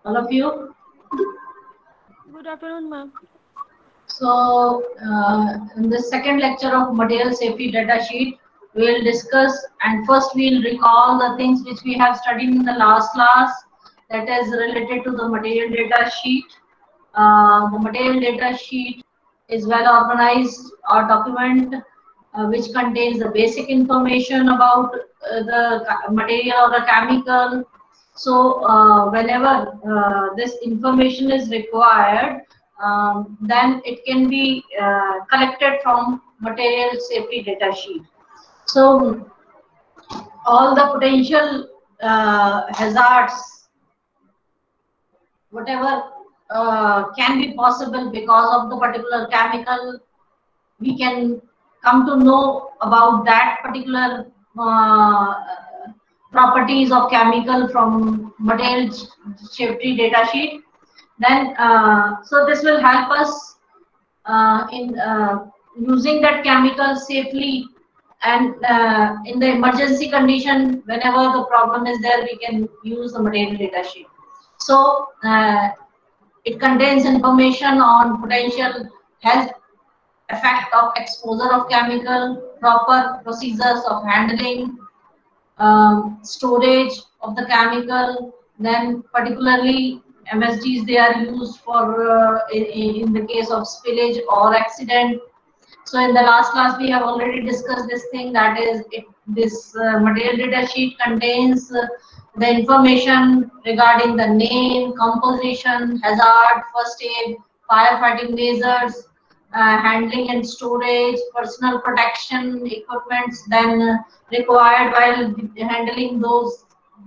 all of you. Good afternoon, ma'am. So, in the second lecture of material safety data sheet, we will discuss and first we will recall the things which we have studied in the last class, that is related to the material data sheet. The material data sheet is well organized or document which contains the basic information about the material or the chemical. So whenever this information is required, then it can be collected from material safety data sheet. So all the potential hazards, whatever can be possible because of the particular chemical, we can come to know about that particular properties of chemical from material safety data sheet. Then so this will help us in using that chemical safely, and in the emergency condition, whenever the problem is there, we can use the material data sheet. So it contains information on potential health effect of exposure of chemical, proper procedures of handling, storage of the chemical, then particularly MSGs, they are used for in the case of spillage or accident. So in the last class we have already discussed this thing, that is this material data sheet contains the information regarding the name, composition, hazard, first aid, firefighting measures, handling and storage, personal protection equipments, then required while handling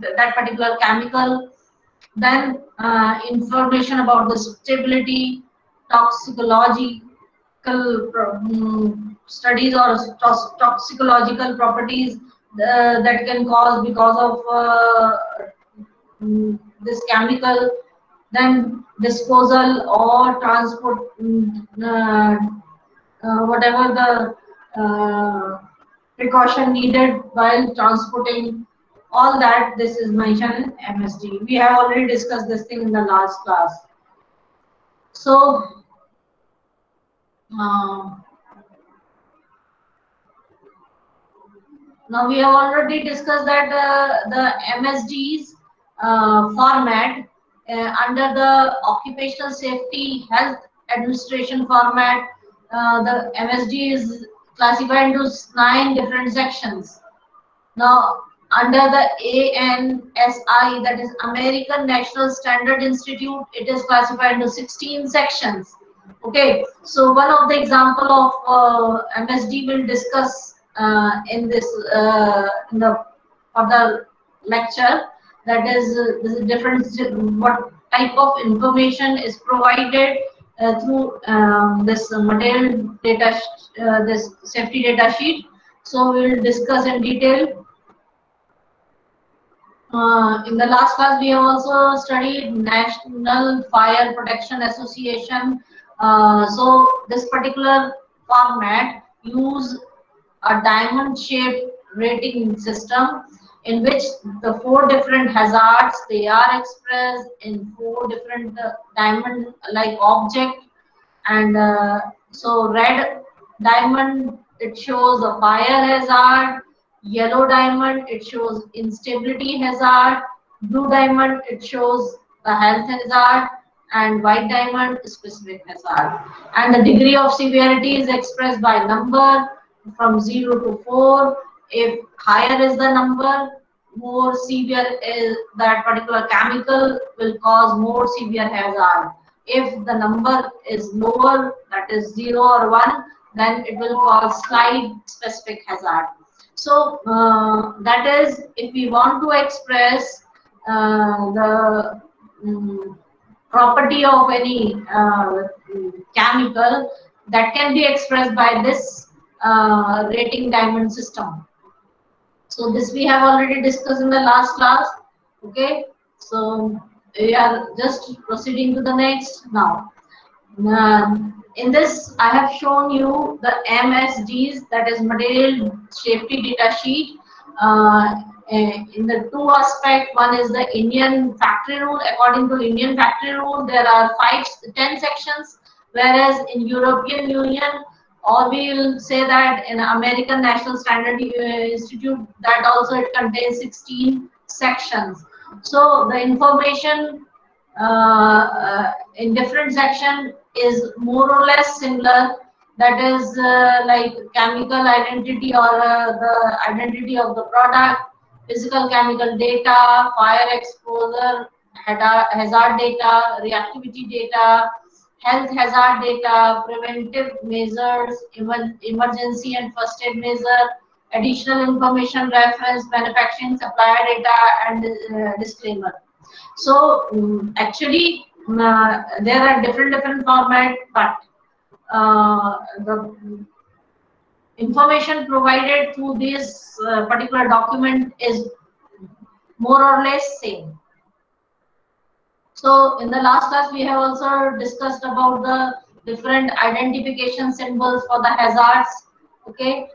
that particular chemical, then information about the stability, toxicological studies or toxicological properties that can cause because of this chemical, then disposal or transport, whatever the precaution needed while transporting, all that this is mentioned in MSD. We have already discussed this thing in the last class. So uh, now we have already discussed that the MSD's format under the Occupational Safety Health Administration format, the MSD is classified into 9 different sections. Now, under the ANSI, that is American National Standard Institute, it is classified into 16 sections. Okay, so one of the example of MSD will discuss in this in the further lecture. That is, this is different. What type of information is provided through this material data, this safety data sheet. So we will discuss in detail. In the last class, we have also studied National Fire Protection Association. So this particular format use a diamond-shaped rating system in which the 4 different hazards, they are expressed in 4 different diamond-like object. And so red diamond, it shows a fire hazard. Yellow diamond, it shows instability hazard. Blue diamond, it shows the health hazard. And white diamond, specific hazard. And the degree of severity is expressed by number from 0 to 4. If higher is the number, more severe is that particular chemical will cause more severe hazard. If the number is lower, that is 0 or 1, then it will cause slight specific hazard. So that is, if we want to express the property of any chemical, that can be expressed by this rating diamond system. So this we have already discussed in the last class. Okay, so we are just proceeding to the next now. In this, I have shown you the MSDs, that is Material Safety Data Sheet. in the two aspect. One is the Indian factory rule. According to Indian factory rule, there are 10 sections, whereas in European Union, or we will say that in American National Standard Institute, that also it contains 16 sections. So the information in different section is more or less similar. That is like chemical identity or the identity of the product, physical chemical data, fire exposure, hazard data, reactivity data, health hazard data, preventive measures, emergency and first aid measure, additional information reference, manufacturing supplier data, and disclaimer. So actually, there are different format, but the information provided through this particular document is more or less same. So in the last class, we have also discussed about the different identification symbols for the hazards. Okay,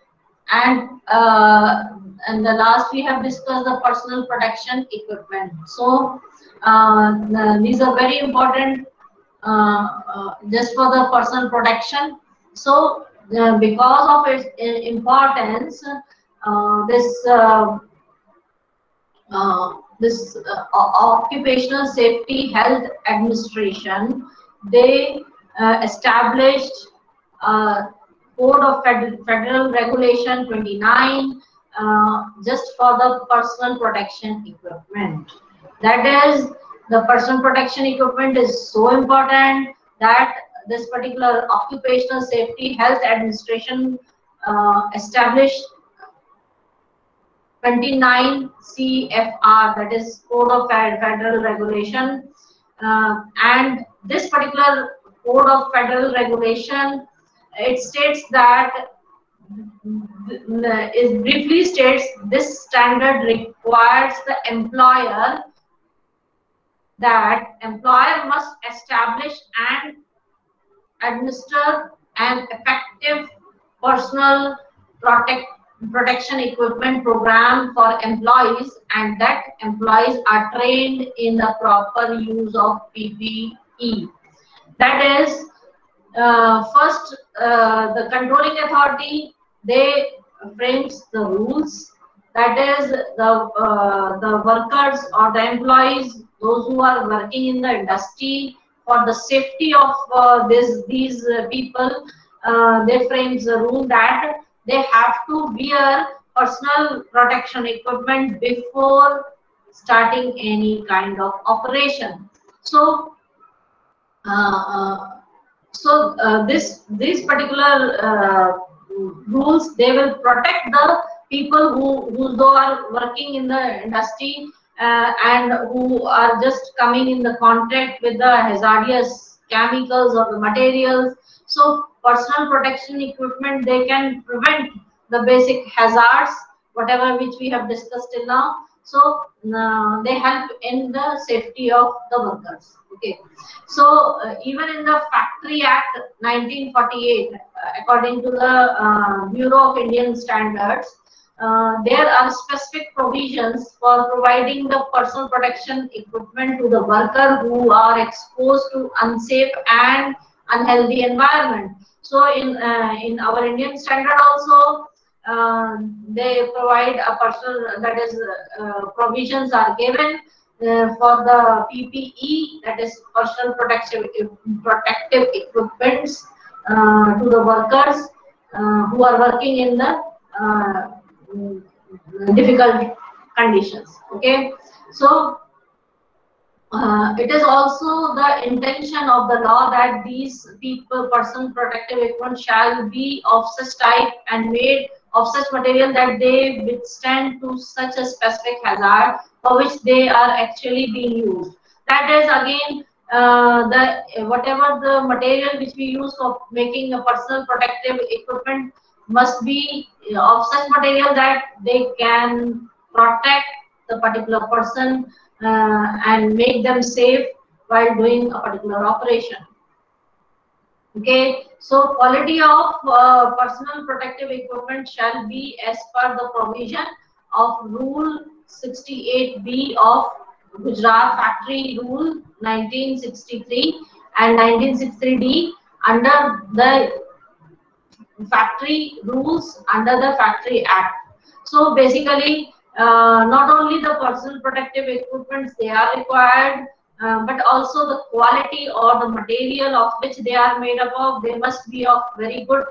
and the last we have discussed the personal protection equipment. So these are very important just for the personal protection. So because of its importance, this Occupational Safety Health Administration, they established Code of Federal Regulation 29 just for the personal protection equipment. That is, the personal protection equipment is so important that this particular Occupational Safety Health Administration established 29 CFR, that is Code of Federal Regulation, and this particular Code of Federal Regulation, it states that, it briefly states, this standard requires the employer that employer must establish and administer an effective personal protection equipment program for employees, and that employees are trained in the proper use of PPE. That is, first the controlling authority, they frames the rules. That is, the workers or the employees, those who are working in the industry, for the safety of these people, they frames the rule that they have to wear personal protection equipment before starting any kind of operation. So these particular rules, they will protect the people who are working in the industry and who are just coming in the contact with the hazardous chemicals or the materials. So personal protection equipment, they can prevent the basic hazards, whatever which we have discussed till now. So they help in the safety of the workers. Okay. So even in the Factory Act 1948, according to the Bureau of Indian Standards, there are specific provisions for providing the personal protection equipment to the worker who are exposed to unsafe and unhealthy environment. So in our Indian standard also, they provide a personal, that is, provisions are given for the PPE, that is personal protective equipments, to the workers who are working in the difficult conditions. Okay, so it is also the intention of the law that these personal protective equipment shall be of such type and made of such material that they withstand to such a specific hazard for which they are actually being used. That is again whatever the material which we use for making a personal protective equipment must be of such material that they can protect the particular person and make them safe while doing a particular operation. Okay, so quality of personal protective equipment shall be as per the provision of Rule 68B of Gujarat Factory Rule 1963 and 1963D under the factory rules under the Factory Act. So basically, not only the personal protective equipments they are required, but also the quality or the material of which they are made up of, they must be of very good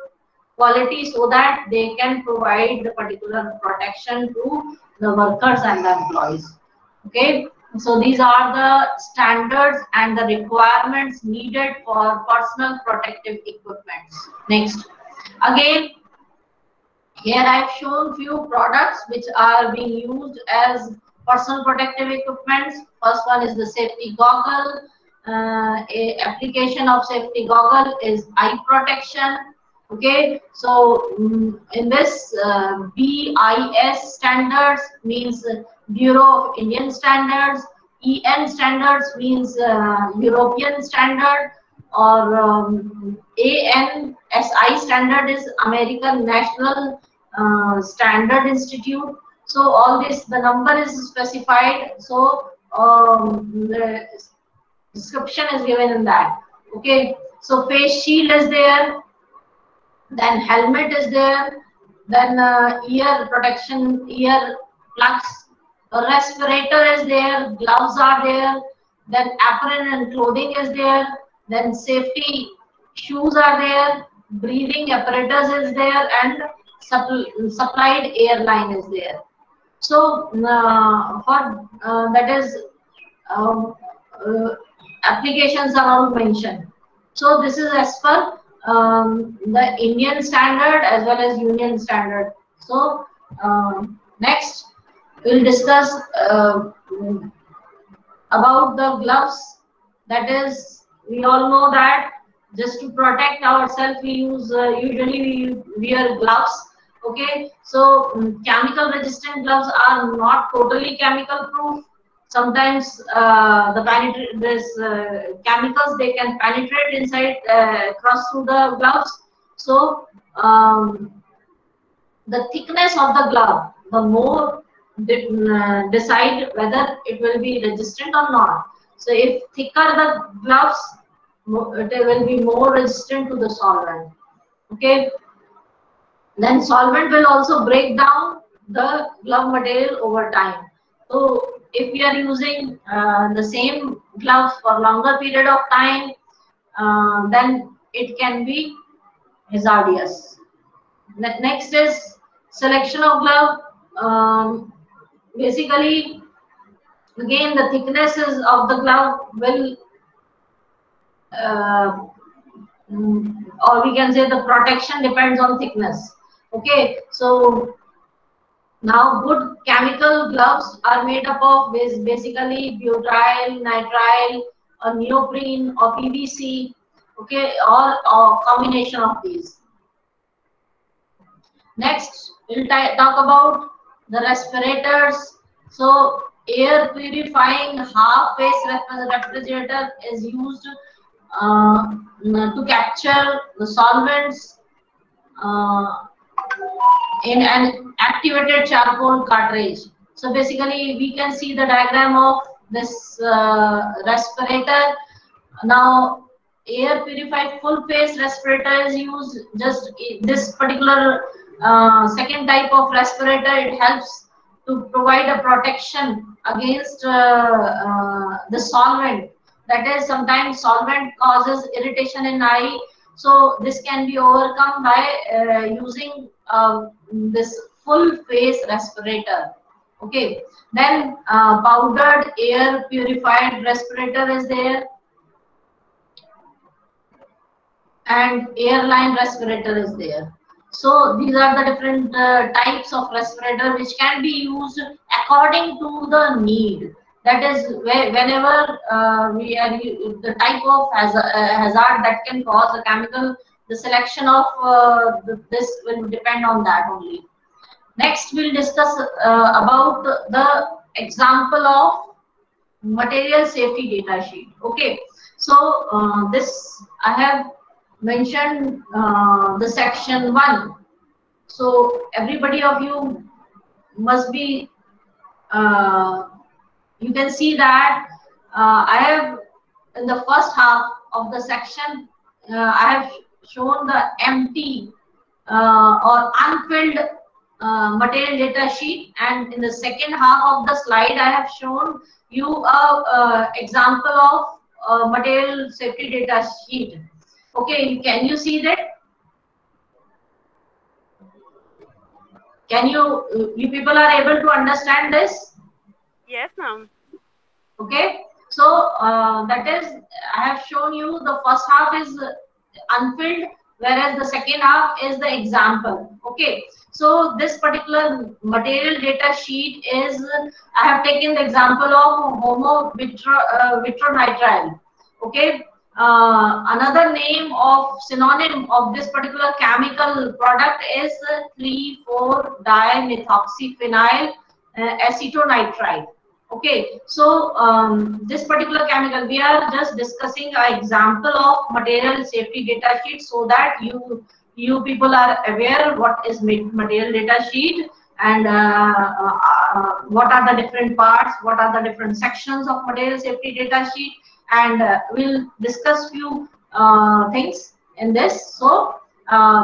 quality so that they can provide the particular protection to the workers and the employees. Okay, so these are the standards and the requirements needed for personal protective equipment. Next, again, here I have shown few products which are being used as personal protective equipments. First one is the safety goggle. Application of safety goggle is eye protection. Okay, so in this BIS standards means Bureau of Indian Standards. EN standards means European standard, or ANSI standard is American National Standard Institute. So all this, the number is specified, so the description is given in that. Okay, so face shield is there, then helmet is there, then ear protection, ear plugs, a respirator is there, gloves are there, then apron and clothing is there, then safety shoes are there, breathing apparatus is there, and supplied airline is there. So for that is applications are all mentioned. So this is as per the Indian standard as well as Union standard. So next we'll discuss about the gloves. That is, we all know that just to protect ourselves we use usually we wear gloves. Okay, so chemical resistant gloves are not totally chemical proof. Sometimes chemicals, they can penetrate inside, cross through the gloves. So the thickness of the glove, the more decide whether it will be resistant or not. So if thicker the gloves, it will be more resistant to the solvent. Okay, then solvent will also break down the glove material over time. So if we are using the same gloves for longer period of time, then it can be hazardous. Next is selection of glove. Basically, again, the thicknesses of the glove will, or we can say the protection depends on thickness. Okay, so now good chemical gloves are made up of basically butyl, nitrile, or neoprene, or PVC. Okay, or combination of these. Next, we'll talk about the respirators. So air purifying half phase refrigerator is used to capture the solvents in an activated charcoal cartridge. So basically we can see the diagram of this respirator. Now air purified full phase respirator is used. Just this particular second type of respirator, it helps to provide a protection against the solvent. That is, sometimes solvent causes irritation in eye. So this can be overcome by using this full face respirator. Okay, then powdered air purified respirator is there, and airline respirator is there. So these are the different types of respirator which can be used according to the need. That is, whenever we are the type of hazard that can cause a chemical, the selection of this will depend on that only. Next, we'll discuss about the example of material safety data sheet. Okay, so this I have mentioned the section 1. So everybody of you must be you can see that I have in the first half of the section I have shown the empty or unfilled material data sheet, and in the second half of the slide I have shown you a example of material safety data sheet. Okay, can you see that? Can you people are able to understand this? Yes, ma'am. Okay, so that is, I have shown you the first half is unfilled, whereas the second half is the example. Okay, so this particular material data sheet is, I have taken the example of vitronitrile. Okay, another name of synonym of this particular chemical product is 3,4-dimethoxyphenyl acetonitrile. Okay, so this particular chemical, we are just discussing an example of material safety data sheet, so that you people are aware what is material data sheet, and what are the different parts, what are the different sections of material safety data sheet, and we'll discuss few things in this. So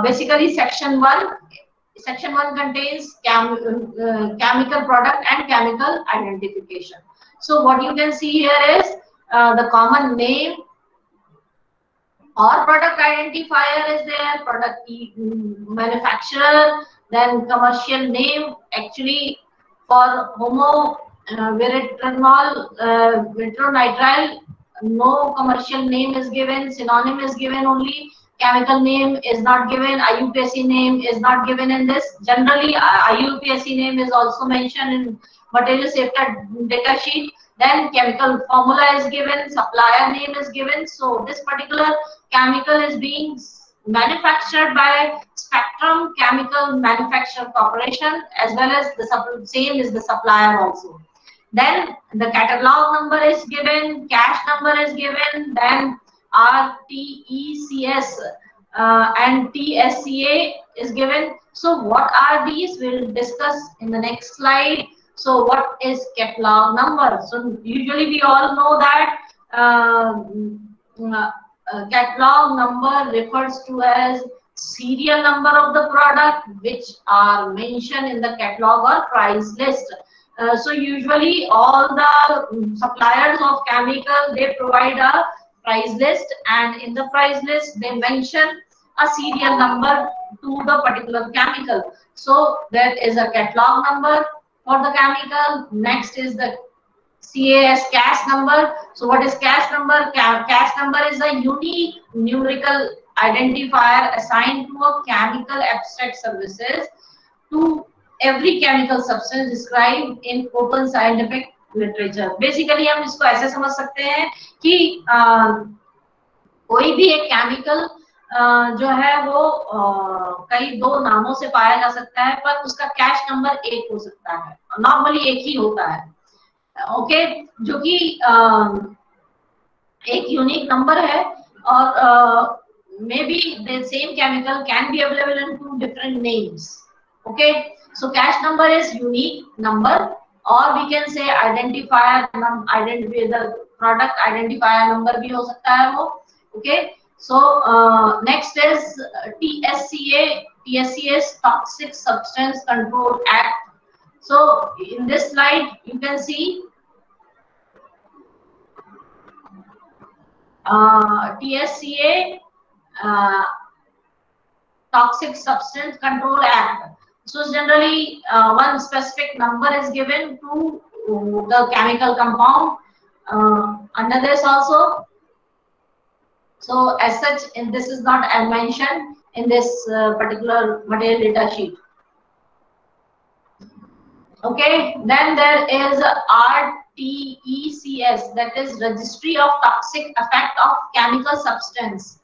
basically section 1 contains chemical product and chemical identification. So what you can see here is the common name or product identifier is there, product manufacturer, then commercial name. Actually, for vitronitrile, no commercial name is given, synonym is given only, chemical name is not given, IUPAC name is not given in this. Generally, IUPAC name is also mentioned in material safety data sheet. Then chemical formula is given, supplier name is given. So this particular chemical is being manufactured by Spectrum Chemical Manufacture Corporation, as well as the same is the supplier also. Then the catalog number is given, cash number is given, then RTECS and TSCA is given. So what are these? We'll discuss in the next slide. So what is catalog number? So usually we all know that catalog number refers to as serial number of the product which are mentioned in the catalog or price list. So usually all the suppliers of chemical, they provide a price list, and in the price list they mention a serial number to the particular chemical. So there is a catalog number for the chemical. Next is the cash number. So what is cash number? Cash number is a unique numerical identifier assigned to a chemical abstract services to every chemical substance described in open scientific literature. Basically हम इसको ऐसे समझ सकते हैं कि कोई भी एक केमिकल जो है वो कई दो नामों से पाया जा सकता है, पर उसका कैश नंबर एक हो सकता है, नॉर्मली एक ही होता है. ओके, जो कि एक यूनिक नंबर है, और maybe the same chemical can be available in two different names. Okay, so cache number is unique number, or we can say identifier, the product identifier number भी हो सकता है वो. Okay, so next is TSCA. TSCA is Toxic Substance Control Act. So in this slide you can see TSCA, Toxic Substance Control Act. So generally one specific number is given to the chemical compound under this also. So as such, and this is not mentioned in this particular material data sheet. Okay, then there is RTECS, that is Registry of Toxic Effect of Chemical Substance.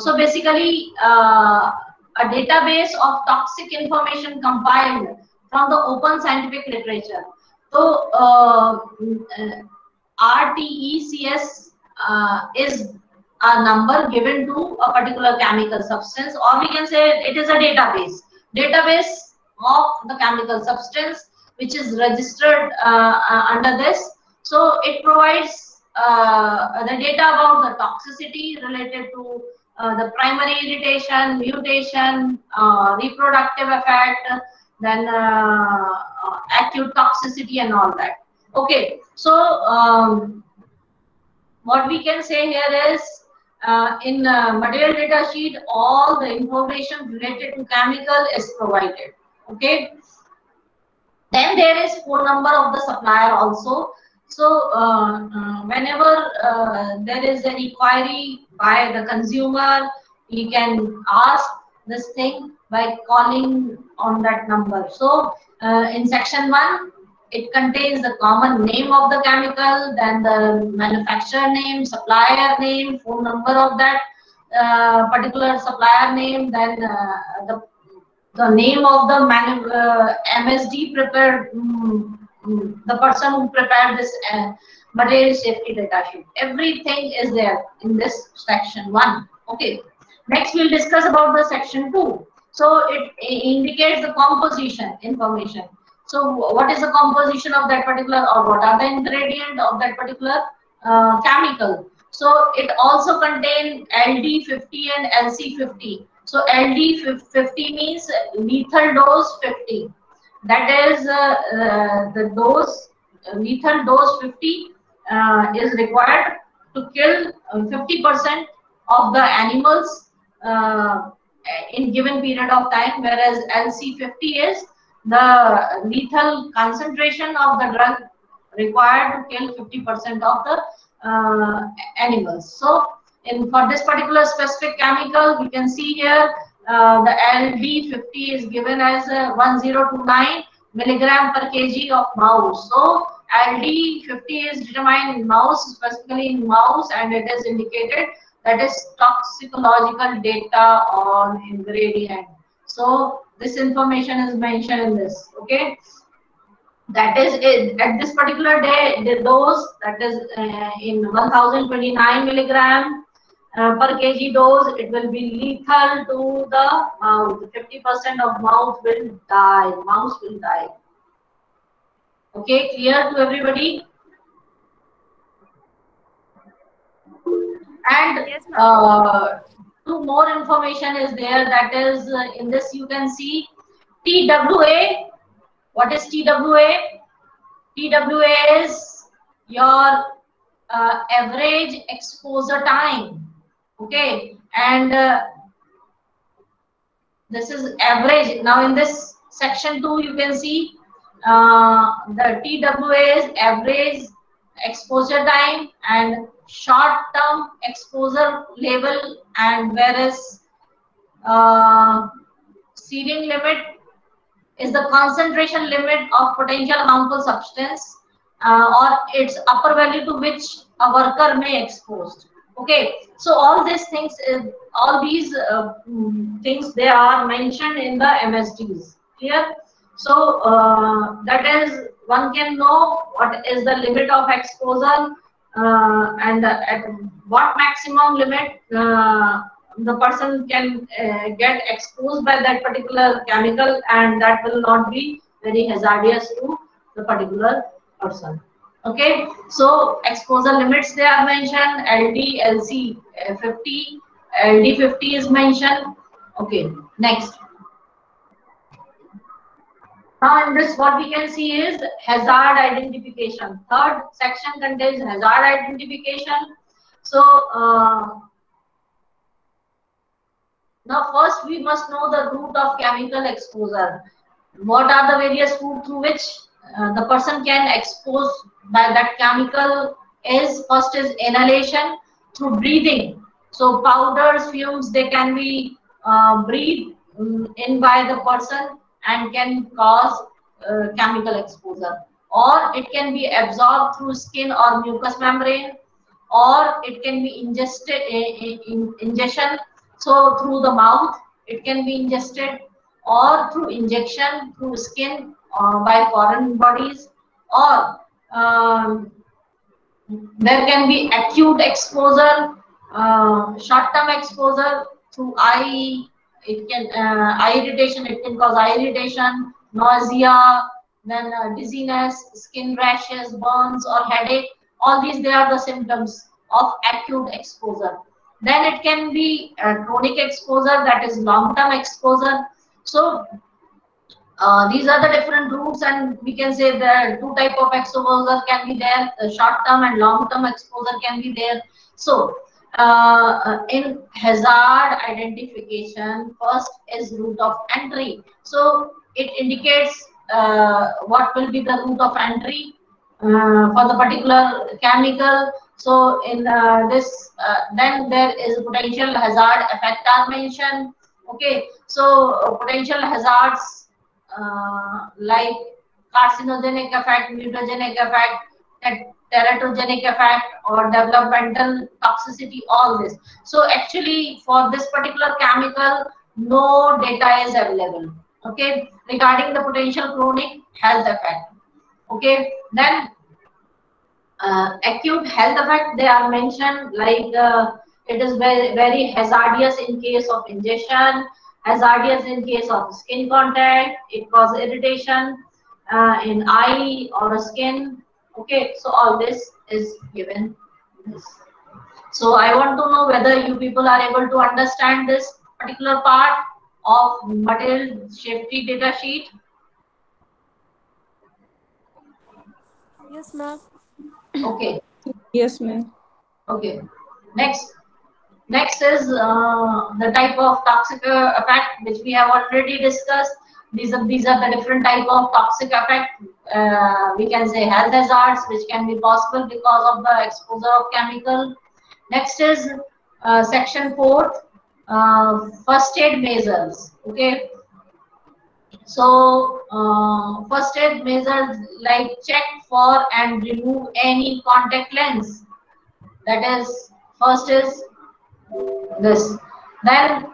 So basically a database of toxic information compiled from the open scientific literature. So RTECS is a number given to a particular chemical substance, or we can say it is a database of the chemical substance. which is registered under this. So it provides the data about the toxicity related to the primary irritation, mutation, reproductive effect, then acute toxicity and all that. Okay, so what we can say here is in material data sheet, all the information related to chemical is provided. Okay. Then there is phone number of the supplier also. So whenever there is an inquiry by the consumer, you can ask this thing by calling on that number. So in section 1, it contains the common name of the chemical, then the manufacturer name, supplier name, phone number of that particular supplier name, then the name of the MSD prepared, the person who prepared this material safety data sheet. Everything is there in this section 1. Okay. Next, we'll discuss about the section 2. So it indicates the composition information. So what is the composition of that particular, or what are the ingredients of that particular chemical? So it also contains LD50 and LC50. So LD50 means lethal dose 50. That is the dose, lethal dose 50 is required to kill 50% of the animals in given period of time, whereas LC50 is the lethal concentration of the drug required to kill 50% of the animals. So for this particular specific chemical, we can see here the LD50 is given as 1029 milligram per kg of mouse. So LD50 is determined in mouse, specifically in mouse, and it is indicated that is toxicological data on ingredient. So this information is mentioned in this. Okay. That is it. At this particular day, the dose that is in 1029 milligram per kg dose, it will be lethal to the mouse. 50% of mouse will die. Mouse will die. Okay, clear to everybody? And Yes, two more information is there. That is in this you can see TWA. What is TWA? TWA is your average exposure time. Okay, and this is average. Now in this section 2, you can see the TWA is average exposure time and short-term exposure level, and whereas ceiling limit is the concentration limit of potential harmful substance or its upper value to which a worker may exposed. Okay, so all these things, things they are mentioned in the MSDs. Clear? So that is, one can know what is the limit of exposure and at what maximum limit the person can get exposed by that particular chemical, and that will not be very hazardous to the particular person. Okay, so exposure limits they are mentioned. LD, LC 50, LD 50 is mentioned. Okay, next. Now in this, what we can see is hazard identification. Third section contains hazard identification. So now first we must know the route of chemical exposure. What are the various routes through which the person can expose by that chemical? Is first is inhalation through breathing. So powders, fumes, they can be breathed in by the person and can cause chemical exposure, or it can be absorbed through skin or mucous membrane, or it can be ingested ingestion, so through the mouth it can be ingested, or through injection through skin by foreign bodies, or there can be acute exposure, short-term exposure through eye. It can eye irritation. It can cause eye irritation, nausea, then dizziness, skin rashes, burns, or headache. All these, they are the symptoms of acute exposure. Then it can be chronic exposure, that is long-term exposure. So these are the different routes, and we can say the two type of exposure can be there, short-term and long-term exposure can be there. So in hazard identification, first is route of entry. So it indicates what will be the route of entry for the particular chemical. So in this, then there is potential hazard effect are mentioned. Okay, so potential hazards like carcinogenic effect, mutagenic effect, teratogenic effect, or developmental toxicity, all this. So actually for this particular chemical, no data is available, okay, regarding the potential chronic health effect. Okay, then acute health effect, they are mentioned like it is very hazardous in case of ingestion, hazardous in case of skin contact, it causes irritation in eye or skin. Okay, so all this is given this. So I want to know whether you people are able to understand this particular part of material safety data sheet. Yes, ma'am. Okay, Yes, ma'am. okay. Next is the type of toxic effect which we have already discussed. These are the different type of toxic effect. We can say health hazards which can be possible because of the exposure of chemical. Next is section 4, first aid measures. Okay, so first aid measures like check for and remove any contact lens. That is, first is this. Then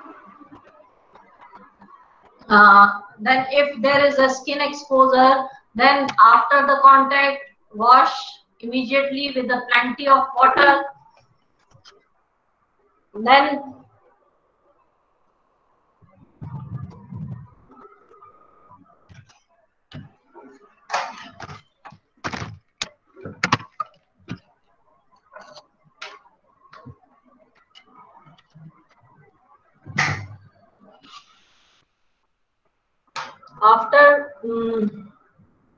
then if there is a skin exposure, then after the contact, wash immediately with a plenty of water. Then after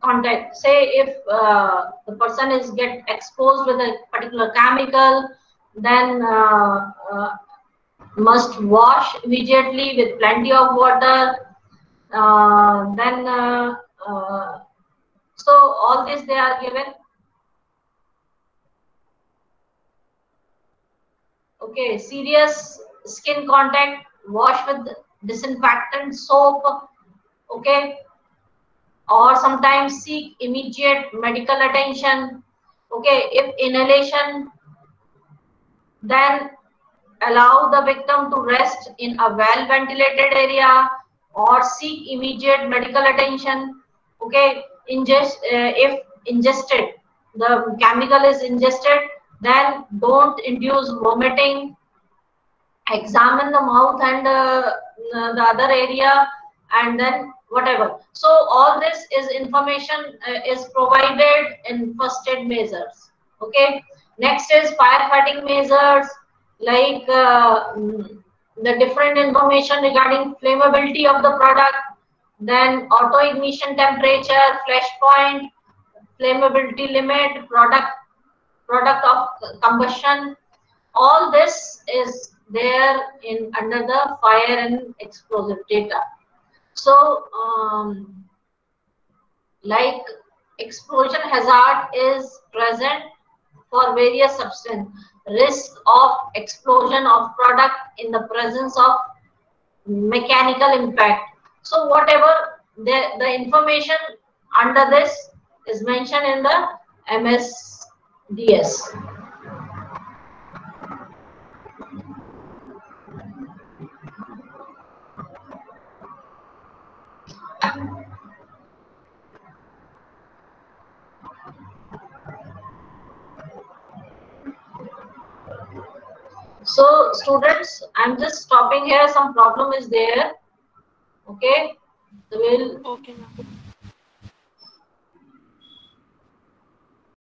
contact, say if the person is get exposed with a particular chemical, then must wash immediately with plenty of water. Then so all this they are given. Okay, serious skin contact, wash with disinfectant soap. Okay, or sometimes seek immediate medical attention. Okay, if inhalation, then allow the victim to rest in a well ventilated area or seek immediate medical attention. Okay, if ingested, the chemical is ingested, then don't induce vomiting. Examine the mouth and the other area, and then whatever. So all this is information is provided in first aid measures. Okay, next is firefighting measures like the different information regarding flammability of the product, then auto ignition temperature, flash point, flammability limit, product of combustion. All this is there in under the fire and explosive data. So like explosion hazard is present for various substance, risk of explosion of product in the presence of mechanical impact. So whatever the information under this is mentioned in the MSDS. So students, I'm just stopping here. Some problem is there. Okay, so we'll Okay, ma'am.